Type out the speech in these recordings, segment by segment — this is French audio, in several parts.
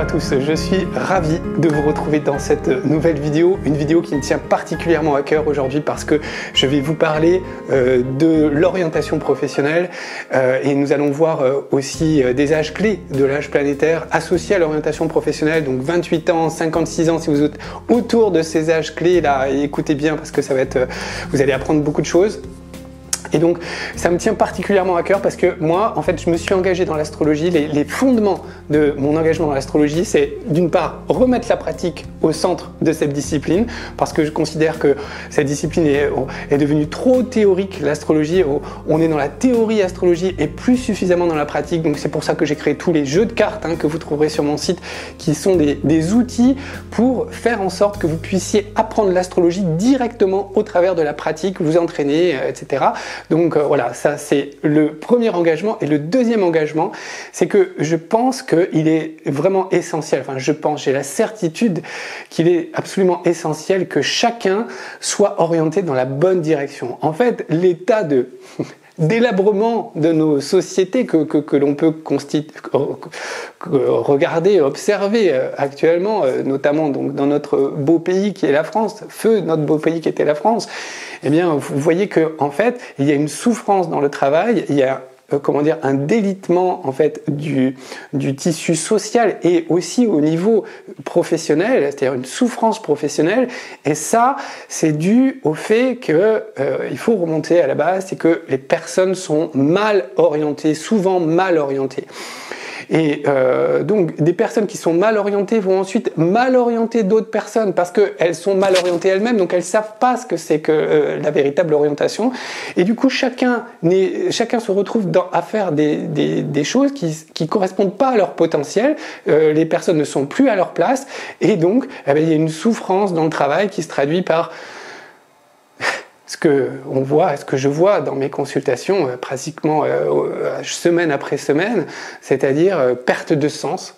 à tous, je suis ravi de vous retrouver dans cette nouvelle vidéo, une vidéo qui me tient particulièrement à cœur aujourd'hui parce que je vais vous parler de l'orientation professionnelle et nous allons voir aussi des âges clés de l'âge planétaire associés à l'orientation professionnelle, donc 28 ans, 56 ans, si vous êtes autour de ces âges clés là, écoutez bien parce que ça va être, vous allez apprendre beaucoup de choses. Et donc, ça me tient particulièrement à cœur parce que moi, en fait, je me suis engagé dans l'astrologie. Les fondements de mon engagement dans l'astrologie, c'est d'une part remettre la pratique au centre de cette discipline parce que je considère que cette discipline est devenue trop théorique. L'astrologie, on est dans la théorie astrologie et plus suffisamment dans la pratique. Donc, c'est pour ça que j'ai créé tous les jeux de cartes que vous trouverez sur mon site qui sont des outils pour faire en sorte que vous puissiez apprendre l'astrologie directement au travers de la pratique, vous entraîner, etc. Donc voilà, ça c'est le premier engagement. Et le deuxième engagement, c'est que je pense qu'il est vraiment essentiel, j'ai la certitude qu'il est absolument essentiel que chacun soit orienté dans la bonne direction. En fait, l'état délabrement de nos sociétés que l'on peut regarder, observer actuellement, notamment donc dans notre beau pays qui est la France, feu notre beau pays qui était la France, eh bien vous voyez que en fait il y a une souffrance dans le travail, il y a un délitement en fait du tissu social et aussi au niveau professionnel, c'est-à-dire une souffrance professionnelle, et ça c'est dû au fait que il faut remonter à la base, c'est que les personnes sont mal orientées, souvent mal orientées. Et donc des personnes qui sont mal orientées vont ensuite mal orienter d'autres personnes parce qu'elles sont mal orientées elles-mêmes, donc elles savent pas ce que c'est que la véritable orientation. Et du coup chacun se retrouve à faire des choses qui correspondent pas à leur potentiel. Les personnes ne sont plus à leur place et donc il y a une souffrance dans le travail qui se traduit par ce que je vois dans mes consultations pratiquement semaine après semaine, c'est-à-dire perte de sens.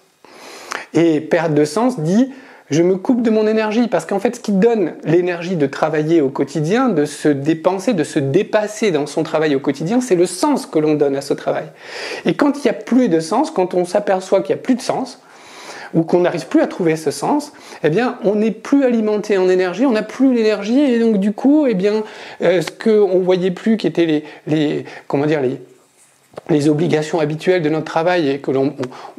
Et perte de sens dit je me coupe de mon énergie, parce qu'en fait ce qui donne l'énergie de travailler au quotidien, de se dépenser, de se dépasser dans son travail au quotidien, c'est le sens que l'on donne à ce travail. Et quand il n'y a plus de sens, quand on s'aperçoit qu'il n'y a plus de sens, ou qu'on n'arrive plus à trouver ce sens, eh bien, on n'est plus alimenté en énergie, on n'a plus l'énergie, et donc du coup, eh bien, ce qu'on voyait plus, qui étaient les obligations habituelles de notre travail et que l'on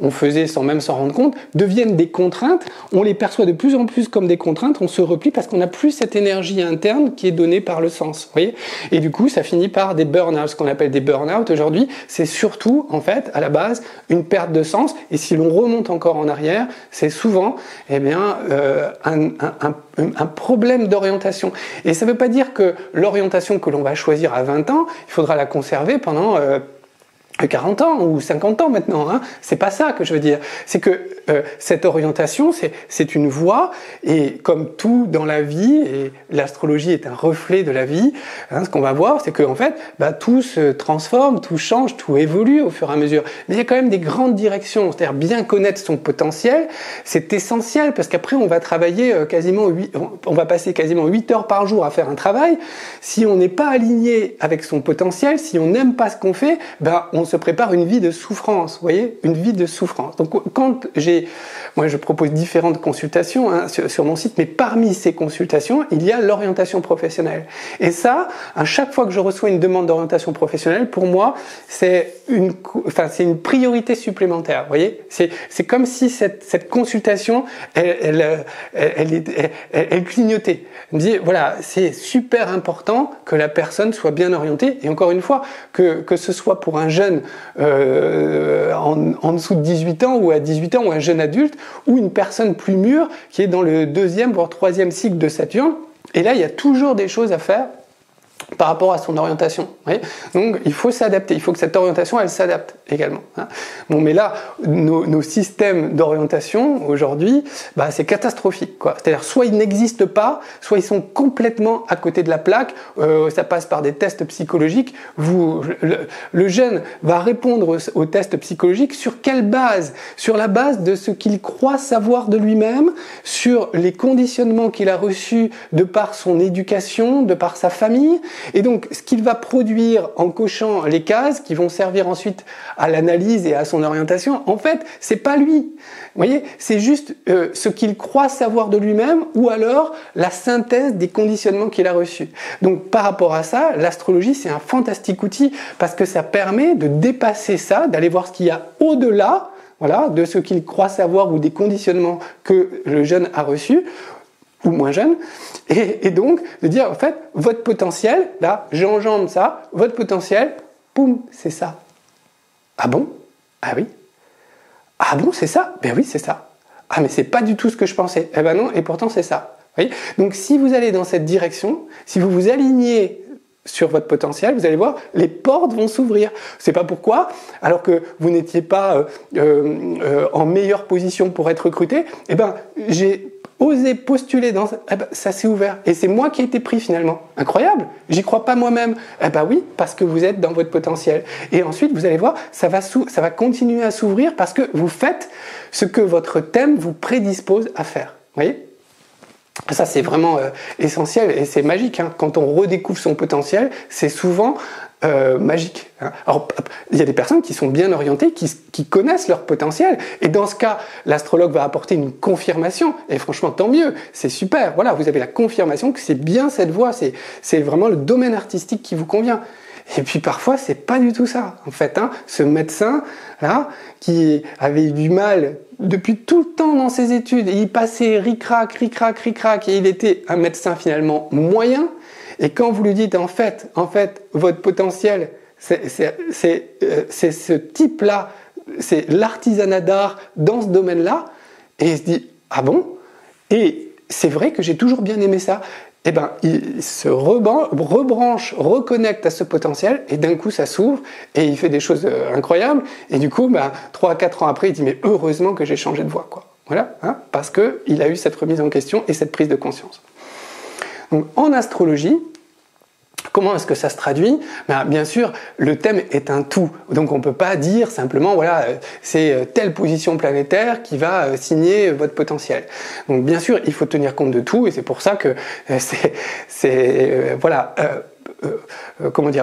faisait sans même s'en rendre compte, deviennent des contraintes, on les perçoit de plus en plus comme des contraintes, on se replie parce qu'on n'a plus cette énergie interne qui est donnée par le sens, vous voyez. Et du coup, ça finit par des burn-out, ce qu'on appelle des burn-out aujourd'hui, c'est surtout, en fait, à la base, une perte de sens, et si l'on remonte encore en arrière, c'est souvent, eh bien, un problème d'orientation. Et ça ne veut pas dire que l'orientation que l'on va choisir à 20 ans, il faudra la conserver pendant 40 ans ou 50 ans maintenant, c'est pas ça que je veux dire. C'est que cette orientation, c'est une voie, et comme tout dans la vie, et l'astrologie est un reflet de la vie, ce qu'on va voir, c'est que en fait, tout se transforme, tout change, tout évolue au fur et à mesure. Mais il y a quand même des grandes directions, c'est-à-dire bien connaître son potentiel, c'est essentiel, parce qu'après on va travailler on va passer quasiment 8 heures par jour à faire un travail. Si on n'est pas aligné avec son potentiel, si on n'aime pas ce qu'on fait, on se prépare une vie de souffrance, vous voyez, une vie de souffrance. Donc quand moi je propose différentes consultations sur mon site, mais parmi ces consultations, il y a l'orientation professionnelle. Et ça, à chaque fois que je reçois une demande d'orientation professionnelle, pour moi, c'est une priorité supplémentaire, vous voyez. C'est comme si cette consultation, elle clignotait. Elle me dit, voilà, c'est super important que la personne soit bien orientée, et encore une fois, que ce soit pour un jeune en dessous de 18 ans ou à 18 ans, ou un jeune adulte, ou une personne plus mûre qui est dans le 2e voire 3e cycle de Saturne. Et là, il y a toujours des choses à faire par rapport à son orientation. Vous voyez. Donc il faut s'adapter, il faut que cette orientation elle s'adapte également. Bon, mais là, nos systèmes d'orientation aujourd'hui, c'est catastrophique, quoi. C'est-à-dire soit ils n'existent pas, soit ils sont complètement à côté de la plaque. Ça passe par des tests psychologiques. Le jeune va répondre aux tests psychologiques sur quelle base? Sur la base de ce qu'il croit savoir de lui-même, sur les conditionnements qu'il a reçus de par son éducation, de par sa famille. Et donc, ce qu'il va produire en cochant les cases qui vont servir ensuite à l'analyse et à son orientation, en fait, c'est pas lui. Vous voyez, c'est juste ce qu'il croit savoir de lui-même ou alors la synthèse des conditionnements qu'il a reçus. Donc, par rapport à ça, l'astrologie, c'est un fantastique outil parce que ça permet de dépasser ça, d'aller voir ce qu'il y a au-delà, voilà, de ce qu'il croit savoir ou des conditionnements que le jeune a reçus, ou moins jeune, et donc de dire, en fait, votre potentiel, là, j'enjambe ça, votre potentiel, poum, c'est ça. Ah bon? Ah oui. Ah bon, c'est ça? Ben oui, c'est ça. Ah mais c'est pas du tout ce que je pensais. Eh ben non, et pourtant c'est ça. Vous voyez? Donc si vous allez dans cette direction, si vous vous alignez sur votre potentiel, vous allez voir, les portes vont s'ouvrir. C'est pas pourquoi, alors que vous n'étiez pas en meilleure position pour être recruté, eh ben j'ai osé postuler dans ça, eh ben, ça s'est ouvert. Et c'est moi qui ai été pris finalement. Incroyable. J'y crois pas moi-même. Eh ben oui, parce que vous êtes dans votre potentiel. Et ensuite, vous allez voir, ça va continuer à s'ouvrir parce que vous faites ce que votre thème vous prédispose à faire. Vous voyez? Ça, c'est vraiment essentiel et c'est magique. Hein. Quand on redécouvre son potentiel, c'est souvent magique. Hein. Alors, il y a des personnes qui sont bien orientées, qui connaissent leur potentiel. Et dans ce cas, l'astrologue va apporter une confirmation. Et franchement, tant mieux. C'est super. Voilà, vous avez la confirmation que c'est bien cette voie. C'est vraiment le domaine artistique qui vous convient. Et puis parfois, c'est pas du tout ça. En fait, hein, ce médecin-là, qui avait eu du mal depuis tout le temps dans ses études, et il passait ric-rac, et il était un médecin finalement moyen. Et quand vous lui dites, en fait, votre potentiel, c'est ce type-là, c'est l'artisanat d'art dans ce domaine-là, et il se dit, ah bon? Et c'est vrai que j'ai toujours bien aimé ça. Eh ben, il se rebranche, reconnecte à ce potentiel, et d'un coup ça s'ouvre, et il fait des choses incroyables, et du coup, 3 à 4 ans après, il dit, mais heureusement que j'ai changé de voie, quoi. Voilà, hein, parce qu'il a eu cette remise en question et cette prise de conscience. Donc, en astrologie, comment est-ce que ça se traduit? Bien sûr, le thème est un tout. Donc on ne peut pas dire simplement, voilà, c'est telle position planétaire qui va signer votre potentiel. Donc bien sûr, il faut tenir compte de tout et c'est pour ça que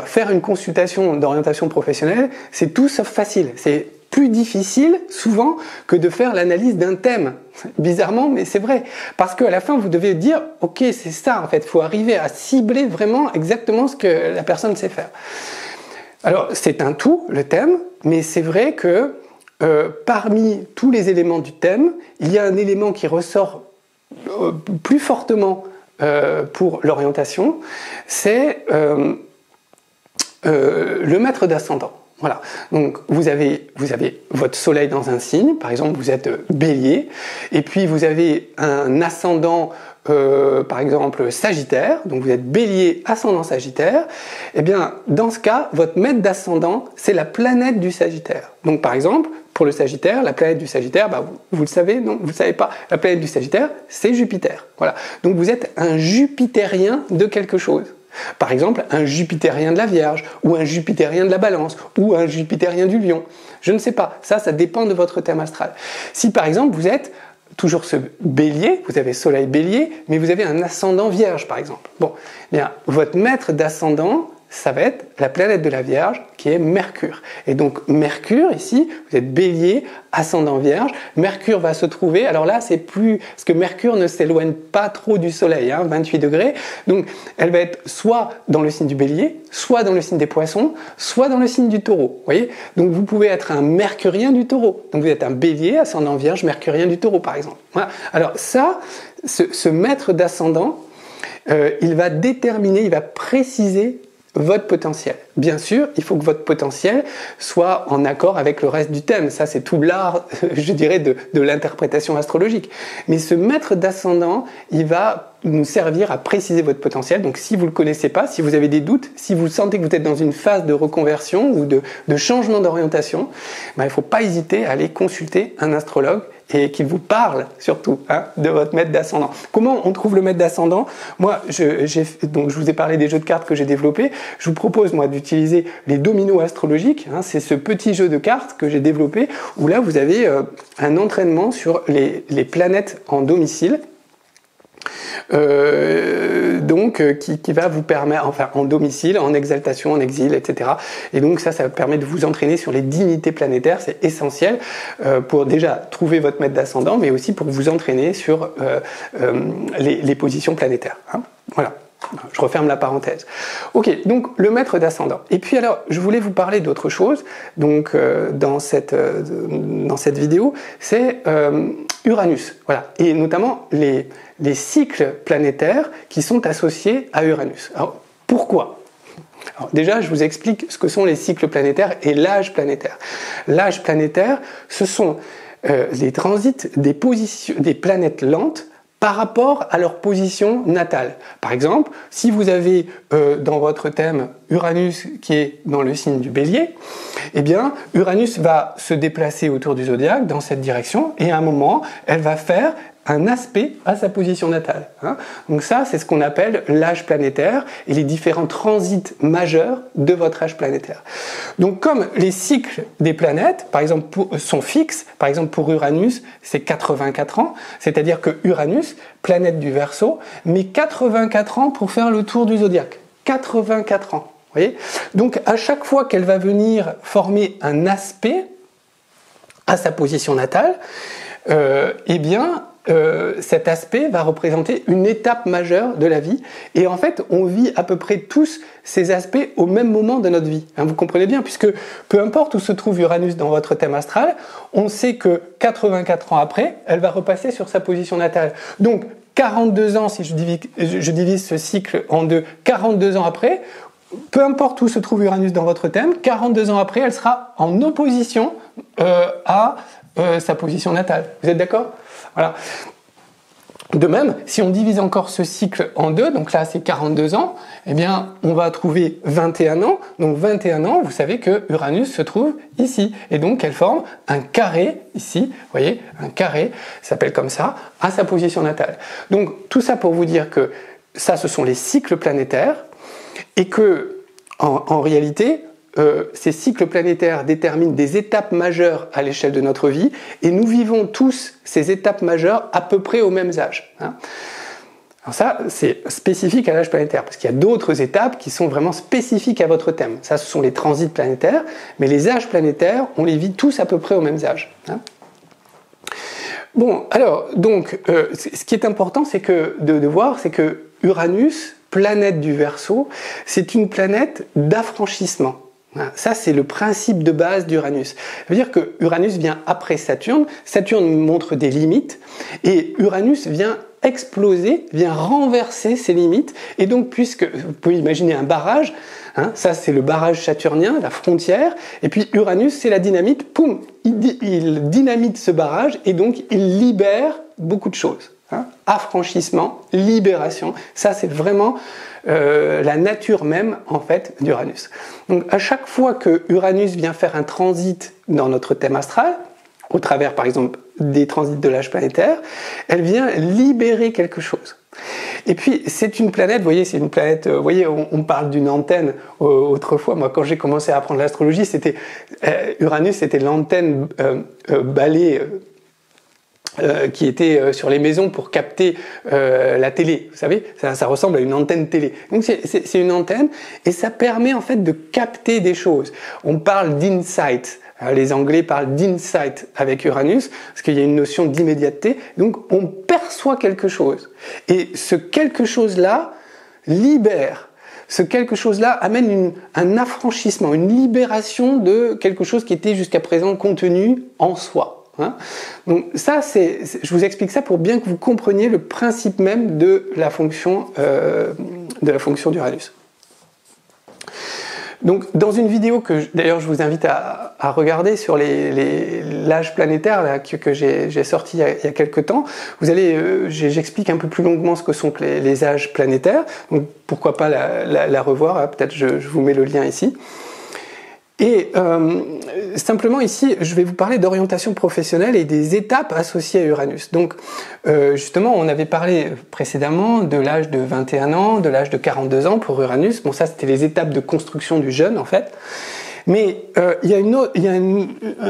faire une consultation d'orientation professionnelle, c'est tout sauf facile. C'est plus difficile souvent que de faire l'analyse d'un thème. Bizarrement, mais c'est vrai. Parce qu'à la fin, vous devez dire, ok, c'est ça en fait. Il faut arriver à cibler vraiment exactement ce que la personne sait faire. Alors, c'est un tout, le thème, mais c'est vrai que parmi tous les éléments du thème, il y a un élément qui ressort plus fortement pour l'orientation, c'est le maître d'ascendant. Voilà, donc vous avez votre soleil dans un signe, par exemple vous êtes bélier, et puis vous avez un ascendant, par exemple sagittaire, donc vous êtes bélier, ascendant sagittaire, et bien dans ce cas, votre maître d'ascendant, c'est la planète du sagittaire. Donc par exemple, pour le sagittaire, la planète du sagittaire, vous le savez, non, vous le savez pas, la planète du sagittaire, c'est Jupiter. Voilà, donc vous êtes un jupitérien de quelque chose. Par exemple, un jupitérien de la Vierge, ou un jupitérien de la Balance, ou un jupitérien du Lion. Je ne sais pas, ça dépend de votre thème astral. Si par exemple vous êtes toujours ce bélier, vous avez soleil bélier, mais vous avez un ascendant Vierge par exemple. Bon, bien, votre maître d'ascendant, ça va être la planète de la Vierge qui est Mercure. Et donc Mercure ici, vous êtes bélier, ascendant Vierge, Mercure va se trouver, alors là c'est plus, parce que Mercure ne s'éloigne pas trop du Soleil, 28 degrés, donc elle va être soit dans le signe du Bélier, soit dans le signe des Poissons, soit dans le signe du Taureau, vous voyez? Donc vous pouvez être un Mercurien du Taureau, donc vous êtes un Bélier, ascendant Vierge, Mercurien du Taureau par exemple. Voilà. Alors ça, ce maître d'ascendant, il va déterminer, il va préciser votre potentiel. Bien sûr, il faut que votre potentiel soit en accord avec le reste du thème. Ça, c'est tout l'art, je dirais, de l'interprétation astrologique. Mais ce maître d'ascendant, il va nous servir à préciser votre potentiel. Donc, si vous ne le connaissez pas, si vous avez des doutes, si vous sentez que vous êtes dans une phase de reconversion ou de changement d'orientation, il ne faut pas hésiter à aller consulter un astrologue et qu'il vous parle surtout de votre maître d'ascendant. Comment on trouve le maître d'ascendant? Moi, donc je vous ai parlé des jeux de cartes que j'ai développés. Je vous propose moi d'utiliser les dominos astrologiques. C'est ce petit jeu de cartes que j'ai développé où là vous avez un entraînement sur les planètes en domicile. Qui va vous permettre, enfin en domicile, en exaltation, en exil, etc. Et donc ça permet de vous entraîner sur les dignités planétaires, c'est essentiel pour déjà trouver votre maître d'ascendant, mais aussi pour vous entraîner sur les positions planétaires. Hein. Voilà. Je referme la parenthèse. Ok, donc le maître d'ascendant. Et puis alors, je voulais vous parler d'autre chose, donc dans cette vidéo, c'est Uranus. Voilà, et notamment les cycles planétaires qui sont associés à Uranus. Alors, pourquoi ? Alors, déjà, je vous explique ce que sont les cycles planétaires et l'âge planétaire. L'âge planétaire, ce sont les transits des planètes lentes par rapport à leur position natale. Par exemple, si vous avez dans votre thème Uranus qui est dans le signe du Bélier, eh bien, Uranus va se déplacer autour du zodiaque dans cette direction et à un moment, elle va faire un aspect à sa position natale. Hein. Donc ça, c'est ce qu'on appelle l'âge planétaire et les différents transits majeurs de votre âge planétaire. Donc comme les cycles des planètes, par exemple, sont fixes, par exemple pour Uranus, c'est 84 ans, c'est-à-dire que Uranus, planète du Verseau, met 84 ans pour faire le tour du zodiaque. 84 ans. Vous voyez ? Donc à chaque fois qu'elle va venir former un aspect à sa position natale, eh bien, cet aspect va représenter une étape majeure de la vie et en fait on vit à peu près tous ces aspects au même moment de notre vie, hein, vous comprenez bien, puisque peu importe où se trouve Uranus dans votre thème astral, on sait que 84 ans après elle va repasser sur sa position natale, donc 42 ans, si je divise ce cycle en deux, 42 ans après, peu importe où se trouve Uranus dans votre thème, 42 ans après elle sera en opposition à sa position natale, vous êtes d'accord ? Voilà. De même, si on divise encore ce cycle en deux, donc là c'est 42 ans, eh bien on va trouver 21 ans. Donc 21 ans, vous savez que Uranus se trouve ici. Et donc elle forme un carré ici, vous voyez, un carré, ça s'appelle comme ça, à sa position natale. Donc tout ça pour vous dire que ça ce sont les cycles planétaires et que en réalité, ces cycles planétaires déterminent des étapes majeures à l'échelle de notre vie et nous vivons tous ces étapes majeures à peu près au même âge. Hein. Alors ça, c'est spécifique à l'âge planétaire parce qu'il y a d'autres étapes qui sont vraiment spécifiques à votre thème. Ça, ce sont les transits planétaires, mais les âges planétaires, on les vit tous à peu près au même âge. Hein. Bon, alors, donc, ce qui est important, c'est que de voir, c'est que Uranus, planète du Verseau, c'est une planète d'affranchissement. Ça, c'est le principe de base d'Uranus. Ça veut dire que Uranus vient après Saturne. Saturne montre des limites et Uranus vient exploser, vient renverser ces limites. Et donc, puisque vous pouvez imaginer un barrage, hein, ça c'est le barrage saturnien, la frontière, et puis Uranus c'est la dynamite, poum, il dynamite ce barrage et donc il libère beaucoup de choses. Hein. Affranchissement, libération, ça c'est vraiment la nature même en fait d'Uranus. Donc à chaque fois que Uranus vient faire un transit dans notre thème astral, au travers par exemple des transits de l'âge planétaire, elle vient libérer quelque chose. Et puis c'est une planète, vous voyez, c'est une planète, vous voyez, on parle d'une antenne autrefois. Moi, quand j'ai commencé à apprendre l'astrologie, c'était Uranus, c'était l'antenne balai qui était sur les maisons pour capter la télé. Vous savez, ça ressemble à une antenne télé. Donc c'est une antenne et ça permet en fait de capter des choses. On parle d'insight. Les Anglais parlent d'insight avec Uranus, parce qu'il y a une notion d'immédiateté. Donc, on perçoit quelque chose. Et ce quelque chose-là libère. Ce quelque chose-là amène un affranchissement, une libération de quelque chose qui était jusqu'à présent contenu en soi. Hein. Donc ça, je vous explique ça pour bien que vous compreniez le principe même de la fonction d'Uranus. Donc, dans une vidéo que, d'ailleurs, je vous invite à regarder sur l'âge planétaire là, que j'ai sorti il y a quelques temps, j'explique un peu plus longuement ce que sont les âges planétaires. Donc, pourquoi pas la revoir, hein, peut-être je vous mets le lien ici. Et simplement ici, je vais vous parler d'orientation professionnelle et des étapes associées à Uranus. Donc justement, on avait parlé précédemment de l'âge de 21 ans, de l'âge de 42 ans pour Uranus. Bon, ça c'était les étapes de construction du jeune en fait. Mais il y a,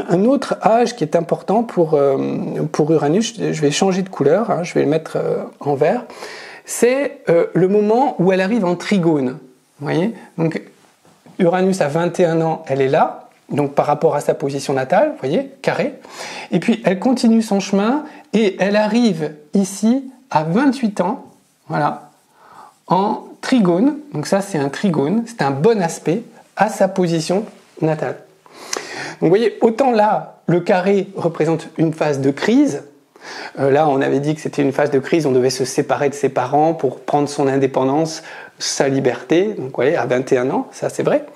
un autre âge qui est important pour Uranus. Je vais changer de couleur, hein, je vais le mettre en vert. C'est le moment où elle arrive en trigone. Vous voyez ? Donc Uranus à 21 ans, elle est là, donc par rapport à sa position natale, vous voyez, carré. Et puis elle continue son chemin et elle arrive ici à 28 ans, voilà, en trigone. Donc ça, c'est un trigone, c'est un bon aspect à sa position natale. Donc vous voyez, autant là, le carré représente une phase de crise. Là, on avait dit que c'était une phase de crise, on devait se séparer de ses parents pour prendre son indépendance, sa liberté. Donc vous voyez, à 21 ans, ça c'est vrai.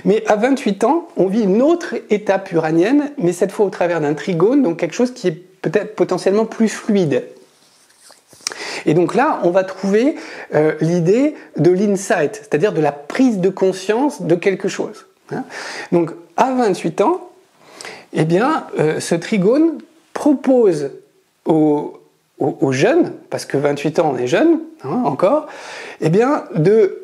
Mais à 28 ans, on vit une autre étape uranienne, mais cette fois au travers d'un trigone, donc quelque chose qui est peut-être potentiellement plus fluide. Et donc là, on va trouver l'idée de l'insight, c'est-à-dire de la prise de conscience de quelque chose. Hein. Donc à 28 ans, eh bien, ce trigone propose aux jeunes, parce que 28 ans on est jeune, hein, encore, eh bien, de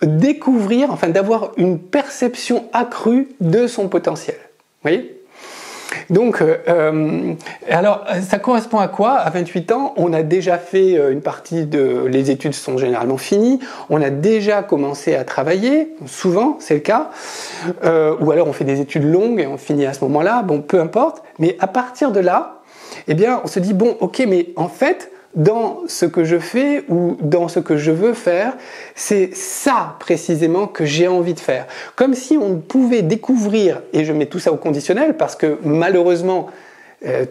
découvrir, enfin d'avoir une perception accrue de son potentiel. Vous voyez ? Donc, alors, ça correspond à quoi ? À 28 ans, on a déjà fait une partie de... Les études sont généralement finies, on a déjà commencé à travailler, souvent c'est le cas, ou alors on fait des études longues et on finit à ce moment-là, bon, peu importe, mais à partir de là, eh bien, on se dit, bon, ok, mais en fait, dans ce que je fais ou dans ce que je veux faire, c'est ça précisément que j'ai envie de faire. Comme si on pouvait découvrir, et je mets tout ça au conditionnel parce que malheureusement,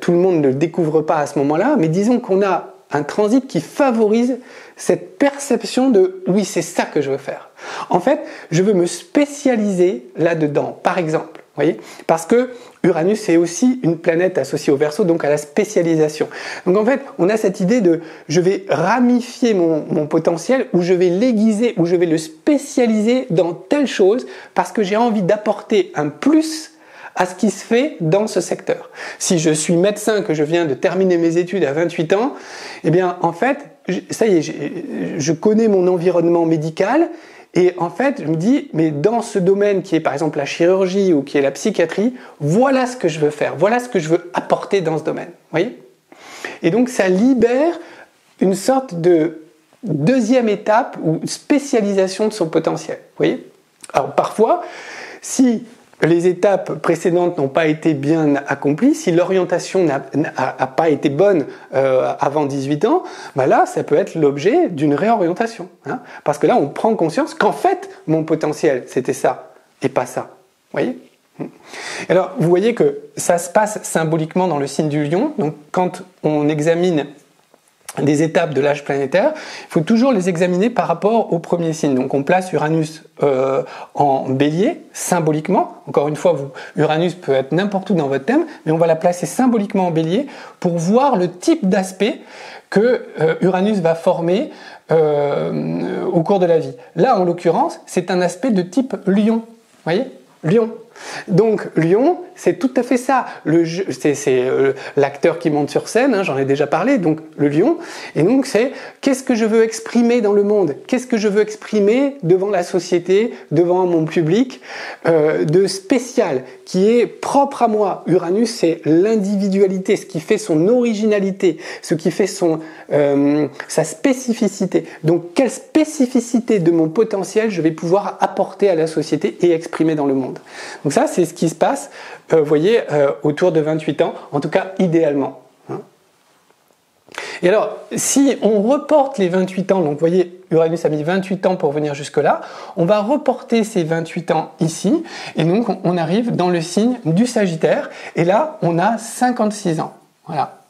tout le monde ne le découvre pas à ce moment-là, mais disons qu'on a un transit qui favorise cette perception de oui, c'est ça que je veux faire. En fait, je veux me spécialiser là-dedans, par exemple. Voyez, parce que Uranus est aussi une planète associée au Verseau, donc à la spécialisation. Donc en fait, on a cette idée de je vais ramifier mon potentiel, ou je vais l'aiguiser, ou je vais le spécialiser dans telle chose, parce que j'ai envie d'apporter un plus à ce qui se fait dans ce secteur. Si je suis médecin, que je viens de terminer mes études à 28 ans, eh bien en fait, ça y est, je connais mon environnement médical. Et en fait, je me dis, mais dans ce domaine qui est par exemple la chirurgie ou qui est la psychiatrie, voilà ce que je veux faire, voilà ce que je veux apporter dans ce domaine. Vous voyez ? Et donc ça libère une sorte de deuxième étape ou spécialisation de son potentiel. Vous voyez ? Alors parfois, si les étapes précédentes n'ont pas été bien accomplies, si l'orientation n'a pas été bonne avant 18 ans, bah là, ça peut être l'objet d'une réorientation. Hein, parce que là, on prend conscience qu'en fait, mon potentiel, c'était ça, et pas ça. Vous voyez ? Alors, vous voyez que ça se passe symboliquement dans le signe du Lion. Donc, quand on examine des étapes de l'âge planétaire, il faut toujours les examiner par rapport au premier signe. Donc on place Uranus en bélier, symboliquement. Encore une fois, Uranus peut être n'importe où dans votre thème, mais on va la placer symboliquement en bélier pour voir le type d'aspect que Uranus va former au cours de la vie. Là, en l'occurrence, c'est un aspect de type lion. Vous voyez ? Lion. Donc Lion, c'est tout à fait ça. C'est l'acteur qui monte sur scène, hein, j'en ai déjà parlé, donc le lion. Et donc c'est qu'est-ce que je veux exprimer dans le monde ? Qu'est-ce que je veux exprimer devant la société, devant mon public, de spécial, qui est propre à moi. Uranus, c'est l'individualité, ce qui fait son originalité, ce qui fait sa spécificité. Donc quelle spécificité de mon potentiel je vais pouvoir apporter à la société et exprimer dans le monde ? Donc ça, c'est ce qui se passe, vous voyez, autour de 28 ans, en tout cas idéalement. Hein. Et alors, si on reporte les 28 ans, donc vous voyez, Uranus a mis 28 ans pour venir jusque-là, on va reporter ces 28 ans ici, et donc on arrive dans le signe du Sagittaire, et là, on a 56 ans. Voilà.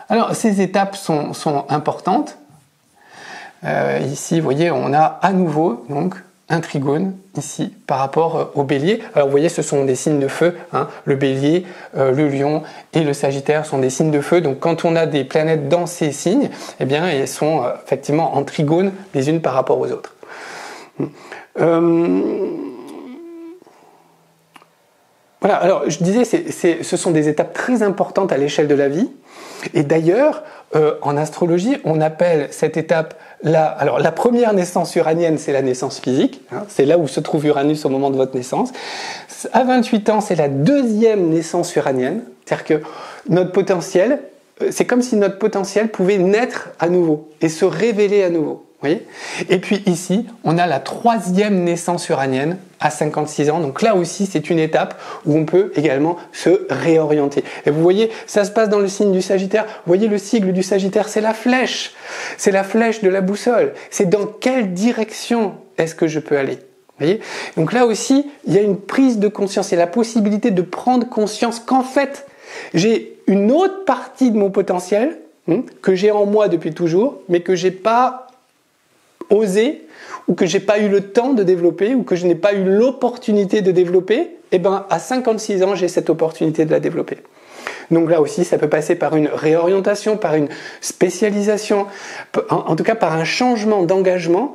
Alors, ces étapes sont importantes. Ici, vous voyez, on a à nouveau, donc, un trigone ici par rapport au bélier. Alors vous voyez, ce sont des signes de feu, hein. Le bélier, le lion et le sagittaire sont des signes de feu. Donc quand on a des planètes dans ces signes, eh bien elles sont effectivement en trigone les unes par rapport aux autres. Voilà, alors je disais, ce sont des étapes très importantes à l'échelle de la vie. Et d'ailleurs, en astrologie, on appelle cette étape alors, la première naissance uranienne, c'est la naissance physique. Hein, c'est là où se trouve Uranus au moment de votre naissance. À 28 ans, c'est la deuxième naissance uranienne. C'est-à-dire que notre potentiel, c'est comme si notre potentiel pouvait naître à nouveau et se révéler à nouveau. Vous voyez ? Et puis ici, on a la troisième naissance uranienne à 56 ans. Donc là aussi, c'est une étape où on peut également se réorienter. Et vous voyez, ça se passe dans le signe du Sagittaire. Vous voyez, le sigle du Sagittaire, c'est la flèche. C'est la flèche de la boussole. C'est dans quelle direction est-ce que je peux aller ? Vous voyez ? Donc là aussi, il y a une prise de conscience et la possibilité de prendre conscience qu'en fait, j'ai une autre partie de mon potentiel que j'ai en moi depuis toujours, mais que j'ai pas osé, ou que j'ai pas eu le temps de développer, ou que je n'ai pas eu l'opportunité de développer, et ben à 56 ans, j'ai cette opportunité de la développer. Donc là aussi, ça peut passer par une réorientation, par une spécialisation, en tout cas par un changement d'engagement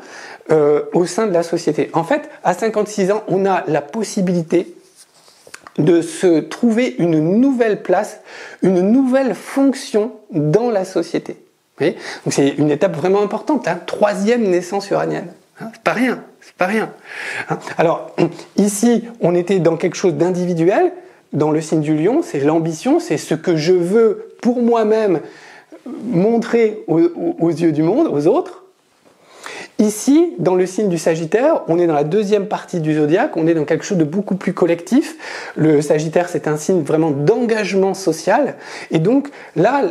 au sein de la société. En fait, à 56 ans, on a la possibilité de se trouver une nouvelle place, une nouvelle fonction dans la société. Vous voyez ? Donc c'est une étape vraiment importante, hein, troisième naissance uranienne. Hein, c'est pas rien, c'est pas rien. Hein. Alors ici, on était dans quelque chose d'individuel. Dans le signe du Lion, c'est l'ambition, c'est ce que je veux pour moi-même montrer aux yeux du monde, aux autres. Ici, dans le signe du Sagittaire, on est dans la deuxième partie du zodiaque, on est dans quelque chose de beaucoup plus collectif. Le Sagittaire, c'est un signe vraiment d'engagement social. Et donc, là,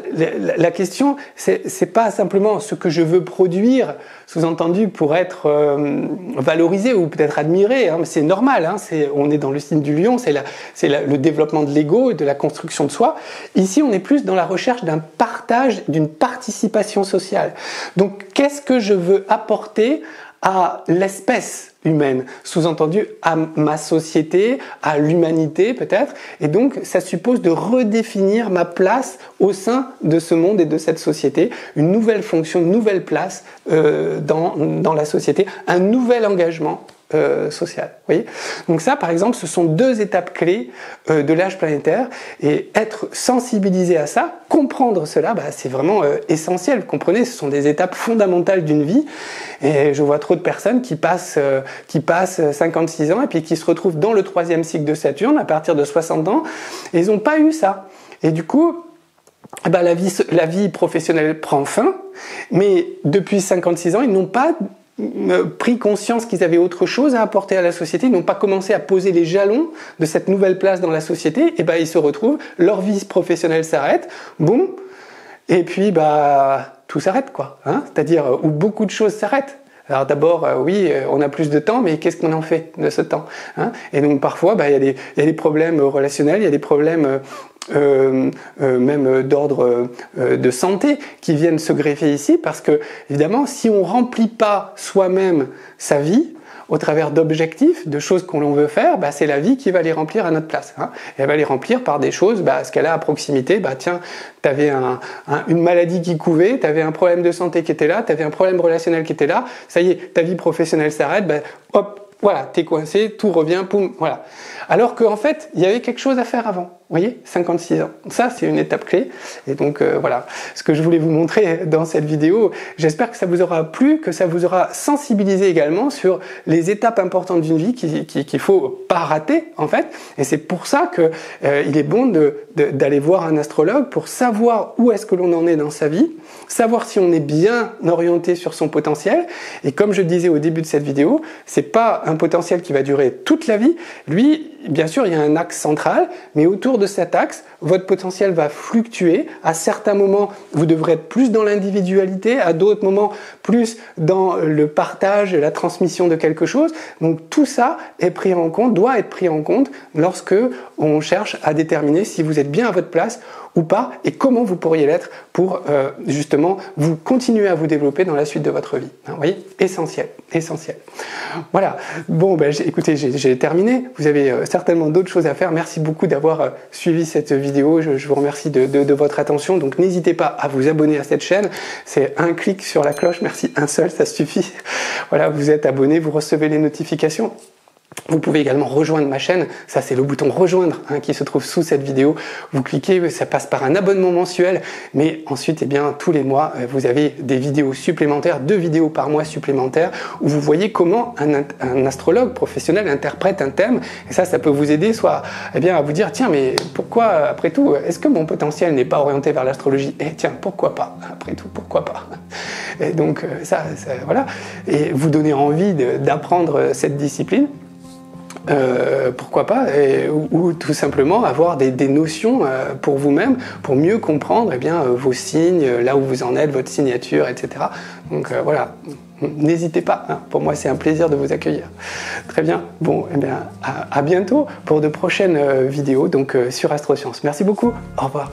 la question, c'est pas simplement ce que je veux produire, sous-entendu pour être valorisé ou peut-être admiré, hein, mais c'est normal, hein, on est dans le signe du Lion, c'est le développement de l'ego et de la construction de soi. Ici, on est plus dans la recherche d'un partage, d'une participation sociale. Donc, qu'est-ce que je veux apporter à l'espèce humaine, sous-entendu à ma société, à l'humanité peut-être, et donc ça suppose de redéfinir ma place au sein de ce monde et de cette société, une nouvelle fonction, une nouvelle place dans la société, un nouvel engagement social. Vous voyez ? Donc ça, par exemple, ce sont deux étapes clés de l'âge planétaire, et être sensibilisé à ça, comprendre cela, c'est vraiment essentiel. Vous comprenez, ce sont des étapes fondamentales d'une vie, et je vois trop de personnes qui passent 56 ans et puis qui se retrouvent dans le troisième cycle de Saturne à partir de 60 ans, et ils n'ont pas eu ça. Et du coup, la vie professionnelle prend fin, mais depuis 56 ans, ils n'ont pas pris conscience qu'ils avaient autre chose à apporter à la société, ils n'ont pas commencé à poser les jalons de cette nouvelle place dans la société, et ils se retrouvent, leur vie professionnelle s'arrête, boum, et puis tout s'arrête, quoi, hein, c'est-à-dire où beaucoup de choses s'arrêtent. Alors d'abord, oui, on a plus de temps, mais qu'est-ce qu'on en fait de ce temps, hein ? Et donc parfois, il y a des problèmes relationnels, il y a des problèmes même d'ordre de santé qui viennent se greffer ici, parce que évidemment, si on remplit pas soi-même sa vie au travers d'objectifs, de choses qu'on veut faire, c'est la vie qui va les remplir à notre place. Hein. Et elle va les remplir par des choses, ce qu'elle a à proximité. Tiens, t'avais une maladie qui couvait, t'avais un problème de santé qui était là, t'avais un problème relationnel qui était là, ça y est, ta vie professionnelle s'arrête, hop, voilà, t'es coincé, tout revient, poum, voilà. Alors qu'en fait, il y avait quelque chose à faire avant. Vous voyez, 56 ans. Ça, c'est une étape clé. Et donc, voilà, ce que je voulais vous montrer dans cette vidéo, j'espère que ça vous aura plu, que ça vous aura sensibilisé également sur les étapes importantes d'une vie qu'il faut pas rater, en fait. Et c'est pour ça que il est bon d'aller voir un astrologue pour savoir où est-ce que l'on en est dans sa vie, savoir si on est bien orienté sur son potentiel. Et comme je le disais au début de cette vidéo, c'est pas un potentiel qui va durer toute la vie. Lui, bien sûr, il y a un axe central, mais autour de cet axe, votre potentiel va fluctuer. À certains moments, vous devrez être plus dans l'individualité, à d'autres moments, plus dans le partage et la transmission de quelque chose. Donc tout ça est pris en compte, doit être pris en compte lorsque on cherche à déterminer si vous êtes bien à votre place ou pas, et comment vous pourriez l'être pour justement vous continuer à vous développer dans la suite de votre vie. Vous voyez, essentiel, essentiel. Voilà, bon, écoutez, j'ai terminé. Vous avez certainement d'autres choses à faire. Merci beaucoup d'avoir suivi cette vidéo. Je vous remercie de votre attention. Donc n'hésitez pas à vous abonner à cette chaîne. C'est un clic sur la cloche, merci, un seul, ça suffit. Voilà, vous êtes abonné, vous recevez les notifications. Vous pouvez également rejoindre ma chaîne, ça c'est le bouton rejoindre qui se trouve sous cette vidéo. Vous cliquez, ça passe par un abonnement mensuel, mais ensuite tous les mois vous avez des vidéos supplémentaires, 2 vidéos par mois supplémentaires où vous voyez comment un astrologue professionnel interprète un thème, et ça peut vous aider soit à vous dire tiens mais pourquoi après tout, est-ce que mon potentiel n'est pas orienté vers l'astrologie? Et tiens, pourquoi pas, après tout, pourquoi pas? Et donc voilà, et vous donner envie d'apprendre cette discipline. Pourquoi pas, ou tout simplement avoir des notions pour vous-même, pour mieux comprendre vos signes, là où vous en êtes, votre signature, etc. Donc voilà, n'hésitez pas, pour moi c'est un plaisir de vous accueillir. Très bien, bon, à bientôt pour de prochaines vidéos donc, sur Astroscience. Merci beaucoup, au revoir.